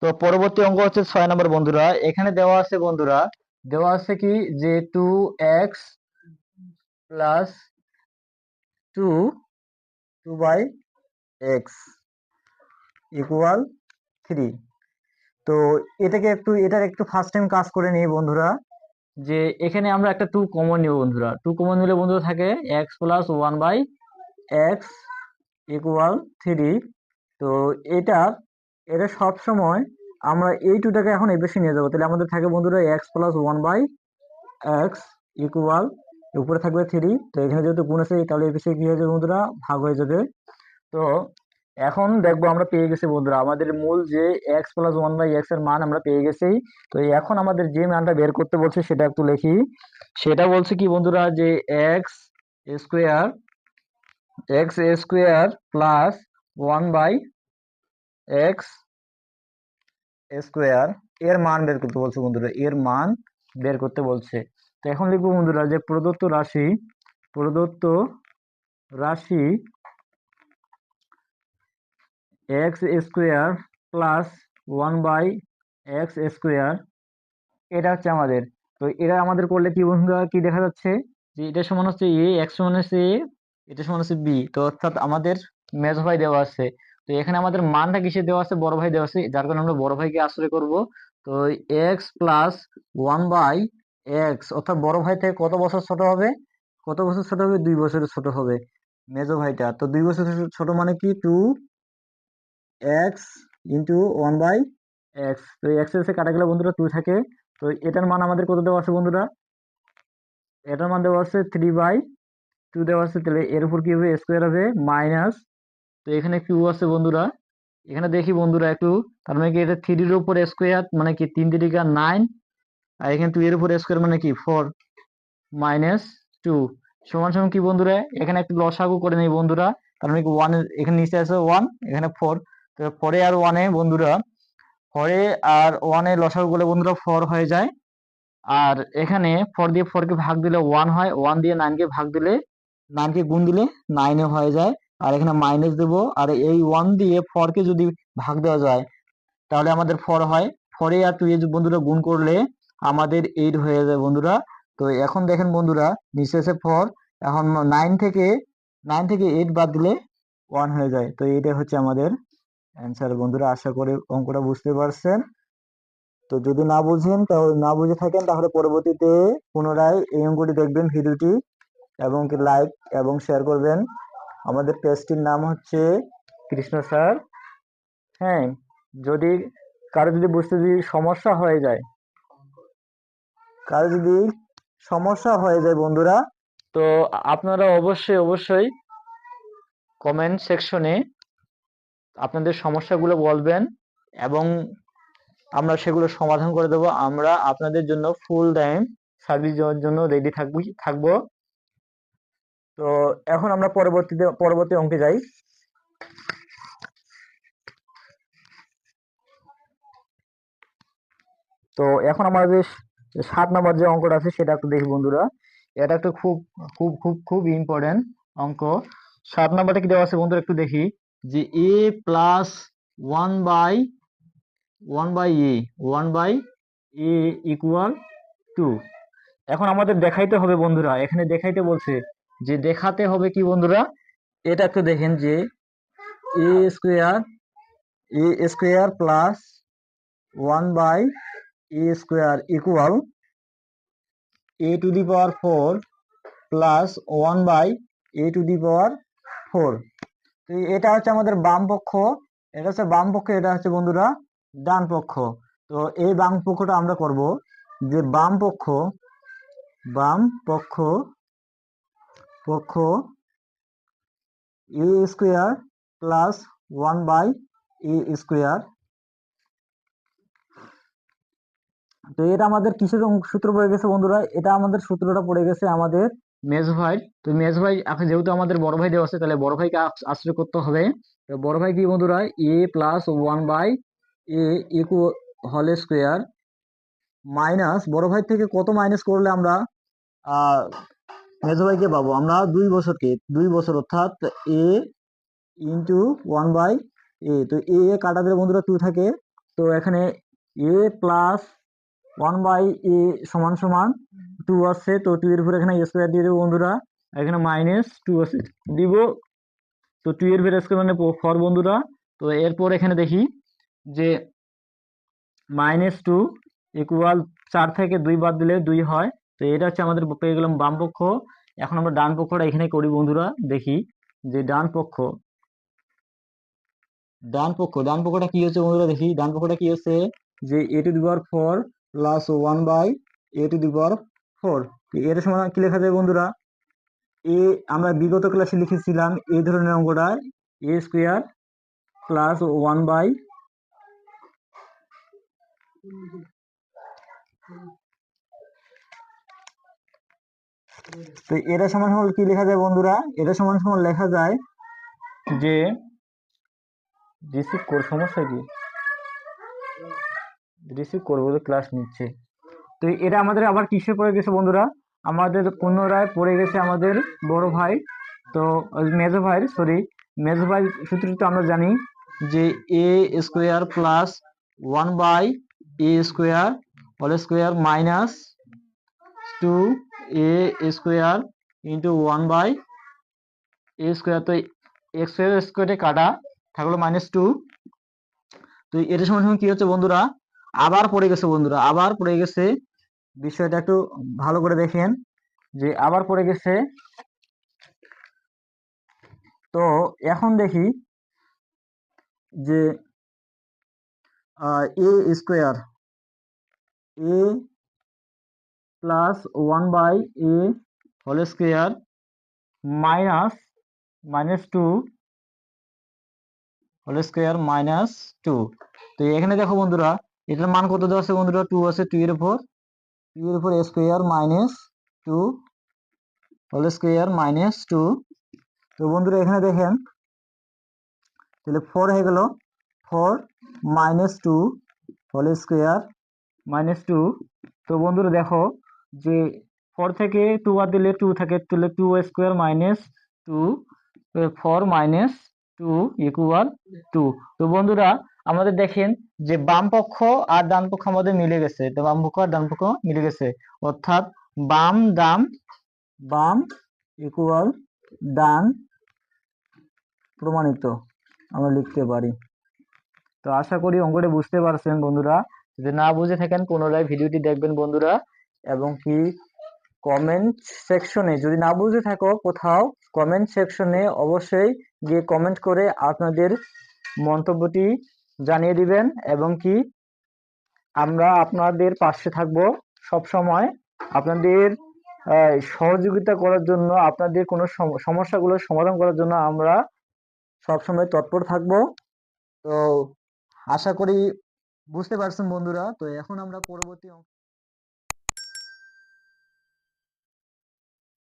তো পরবর্তী অঙ্ক হচ্ছে 6 নম্বর বন্ধুরা। এখানে দেওয়া আছে কি যে 2x plus 2 by X equal 3। তো এটার একটু ফার্স্ট টাইম কাজ করে নিই বন্ধুরা, যে এখানে আমরা একটা 2 কমন নিব বন্ধুরা। 2 কমন নিলে বন্ধুরা থাকে X plus 1 by X equal 3। তো এটা এটা সব সময় আমরা এই 2টাকে এখন এই পাশে নিয়ে যাবো, তাহলে আমাদের থাকে বন্ধুরা X plus 1 by X equal, উপরে থাকবে 3। তো এখানে যেহেতু গুণ আছে তাহলে এই পাশে কি হয়ে যাবে বন্ধুরা, ভাগ হয়ে যাবে। তো এখন দেখবো আমরা পেয়ে গেছি বন্ধুরা আমাদের মূল যে এক্স প্লাস 1 বাই এক্স এর মান আমরা পেয়ে গেছি। তো এখন আমাদের যে মানটা বের করতে বলছে সেটা একটু লিখি। সেটা বলছে কি বন্ধুরা যে X square plus 1 by X square এর মান বের করতে বলছে বন্ধুরা, এর মান বের করতে বলছে। তো এখন লিখবো বন্ধুরা যে প্রদত্ত রাশি X square plus 1 by X square, এটা হচ্ছে আমাদের। তো এটা আমাদের করলে কি বন্ধুরা কি দেখা যাচ্ছে যে এটা সমান হচ্ছে এ, এক্স সমান হচ্ছে এ, এটা সমান হচ্ছে বি। তো অর্থাৎ আমাদের মেজো ভাই দেওয়া আছে। তো এখানে আমাদের মানটা কিসে দেওয়া আছে, বড় ভাই দেওয়া আছে, যার কারণে আমরা বড় ভাইকে আশ্রয় করব। তো এক্স প্লাস 1 বাই এক্স অর্থাৎ বড় ভাই থেকে কত বছর ছোট হবে, 2 বছরের ছোট হবে মেজো ভাইটা। তো 2 বছর ছোট মানে কি 2x ইন্টু 1 বাই এক্স। তো এক্স এর কাটা গেলে বন্ধুরা 2 থাকে। তো এটার মান আমাদের কত দেওয়া আছে বন্ধুরা, এটার মান দেওয়া আছে 3/2 দেওয়া আছে। তাহলে এর উপর কি হবে, স্কোয়ার হবে মাইনাস। তো এখানে কিউ আছে বন্ধুরা, এখানে দেখি বন্ধুরা একটু, তার মানে কি এটা 3 এর উপর স্কোয়ার মানে কি 3 3 9, আর এখানে 2 এর উপর স্কোয়ার মানে কি 4 মাইনাস 2 সমান সমান কি বন্ধুরা, এখানে একটু লসাগু করে নেই বন্ধুরা। তার মানে কি 1 এখানে নিচে আছে 1, এখানে 4। তো 4 আর 1 বন্ধুরা, 4 আর 1 লসাগু করলে বন্ধুরা 4 হয়ে যায়। আর এখানে 4 দিয়ে 4 কে ভাগ দিলে 1 হয়, 1 দিয়ে 9 কে ভাগ দিলে 9 কে গুণ দিলে 9 হয়ে যায়। আর এখানে মাইনাস দেব, আর এই 1 দিয়ে 4 কে যদি ভাগ দেওয়া যায় তাহলে আমাদের 4 হয়। 4 আর 2 বন্ধুরা গুণ করলে আমাদের 8 হয়ে যায় বন্ধুরা। তো এখন দেখেন বন্ধুরা নিচে আছে 4, এখন 9 থেকে 8 বাদ দিলে 1 হয়ে যায়। তো এইটা হচ্ছে আমাদের অ্যান্সার বন্ধুরা। আশা করি অঙ্কটা বুঝতে পারছেন। তো যদি না বুঝে থাকেন তাহলে পরবর্তীতে পুনরায় এই অঙ্কটি দেখবেন ভিডিওটি, এবং লাইক এবং শেয়ার করবেন। আমাদের পেজটির নাম হচ্ছে কৃষ্ণ স্যার। হ্যাঁ, যদি কারো যদি বুঝতে যদি সমস্যা হয়ে যায় বন্ধুরা, তো আপনারা অবশ্যই কমেন্ট সেকশনে আপনাদের সমস্যাগুলো বলবেন এবং আমরা সেগুলো সমাধান করে দেবো। আমরা আপনাদের জন্য ফুল টাইম সার্ভিস দেওয়ার জন্য রেডি থাকবো। তো এখন আমরা পরবর্তী অঙ্কে যাই। তো এখন আমাদের 7 নম্বর যে অঙ্কটা আছে সেটা একটু দেখি বন্ধুরা। এটা একটু খুব খুব খুব খুব ইম্পর্টেন্ট অঙ্ক। 7 নম্বরটা কি দেওয়া আছে বন্ধুরা একটু দেখি, যে এ প্লাস 1 বাই এ ইকুয়াল 2। এখন আমাদের দেখাইতে হবে বন্ধুরা, এখানে দেখাইতে বলছে যে দেখাতে হবে কি বন্ধুরা, এটা একটু দেখেন যে A square plus 1 by A square equal a to the power 4 plus 1 by a to the power 4। তো এটা হচ্ছে আমাদের বাম পক্ষ, এটা হচ্ছে বাম পক্ষ, এটা হচ্ছে বন্ধুরা ডান পক্ষ। তো এই বাম পক্ষটা আমরা করব যে বাম পক্ষ A square plus 1 by A square. তো এটা আমাদের কিসের সূত্র পড়ে গেছে বন্ধুরা, এটা আমাদের সূত্রটা পড়ে গেছে আমাদের মেজো ভাই। তো মেজো ভাই এখন যেহেতু আমাদের বড় ভাই দেওয়া আছে তাহলে বড় ভাইকে আশ্রয় করতে হবে। তো বড় ভাই কি বন্ধুরা, A plus 1 by A equal whole square minus, বড় ভাই থেকে কত মাইনাস করলে আমরা মেজো ভাইকে পাবো, আমরা 2 বছর অর্থাৎ এ ইন্টু 1 বাই এ, তো এ কাটা দিলে বন্ধুরা 2 থাকে, তো এখানে এ প্লাস 1/a সমান সমান 2 আসছে, তো 2 এর উপর এখানে স্কোয়ার দিয়ে দেবো বন্ধুরা, এখানে -2 আছে দিব, তো 2 এর উপর স্কোয়ার মানে 4 বন্ধুরা। তো এরপর এখানে দেখি যে -2 ইকুয়াল 4 থেকে 2 বাদ দিলে 2 হয়, তো এটা হচ্ছে আমাদের পেয়ে গেলাম বাম পক্ষ। এখন আমরা ডান পক্ষটা এখানে করি বন্ধুরা, দেখি যে ডান পক্ষটা কি হচ্ছে বন্ধুরা, দেখি ডান পক্ষটা কি হচ্ছে যে a⁴ প্লাস 1/a⁴ এর সমান কি লেখা যায় বন্ধুরা, আমরা বিগত ক্লাসে লিখেছিলাম এই ধরনের অঙ্কটা a² প্লাস 1/, তো এটা সমান সমান কি লেখা যায় বন্ধুরা, এটা সমান সমান লেখা যায় যে সমস্যা কি রিসিভ করবো, ক্লাস নিচ্ছে। তো এটা আমাদের আবার কিসে পড়ে গেছে বন্ধুরা, আমাদের পুনরায় পড়ে গেছে আমাদের বড় ভাই, তো মেজো ভাই সূত্রটা আমরা জানি যে a² plus 1/a² whole square minus 2a² into 1/a², তো x স্কোয়ারে কাটা থাকলো -2, তো এটা সমান সমান কি হচ্ছে বন্ধুরা, আবার পড়ে গেছে বন্ধুরা, আবার পড়ে গেছে, বিষয়টা একটু ভালো করে দেখেন যে আবার পড়ে গেছে। তো এখন দেখি যে a² plus 1/a whole square minus -2 whole square -2, তো এখানে দেখো বন্ধুরা এটার মান কত দেওয়া আছে বন্ধুরা, 2 আছে, 2 এর উপর স্কোয়ার -2 হোল স্কোয়ার -2, তো বন্ধুরা এখানে দেখেন তাহলে 4 হয়ে গেল, 4 -2 হোল স্কোয়ার -2, তো বন্ধুরা দেখো যে 4 থেকে 2 বাদ দিলে 2 থাকে, তাহলে 2² -2 4 -2 ইকুয়াল 2, তো বন্ধুরা আমাদের দেখেন যে বাম পক্ষ আর ডান পক্ষ আমাদের মিলে গেছে, তো বাম পক্ষ আর ডান পক্ষ মিলে গেছে, অর্থাৎ বাম ইকুয়াল ডান প্রমাণিত আমরা লিখতে পারি। তো আশা করি অঙ্কটা বুঝতে পারছেন বন্ধুরা, যদি না বুঝে থাকেন পুনরায় ভিডিওটি দেখবেন বন্ধুরা, এবং কি কমেন্ট সেকশনে যদি না বুঝে থাকো কোথাও, কমেন্ট সেকশনে অবশ্যই গিয়ে কমেন্ট করে আপনাদের মন্তব্যটি জানিয়ে দিবেন, এবং কি আমরা আপনাদের পাশে থাকব সব সময়, আপনাদের সহযোগিতা করার জন্য, আপনাদের কোনো সমস্যাগুলো সমাধান করার জন্য আমরা সবসময় তৎপর থাকব। তো আশা করি বুঝতে পারছেন বন্ধুরা, তো এখন আমরা পরবর্তী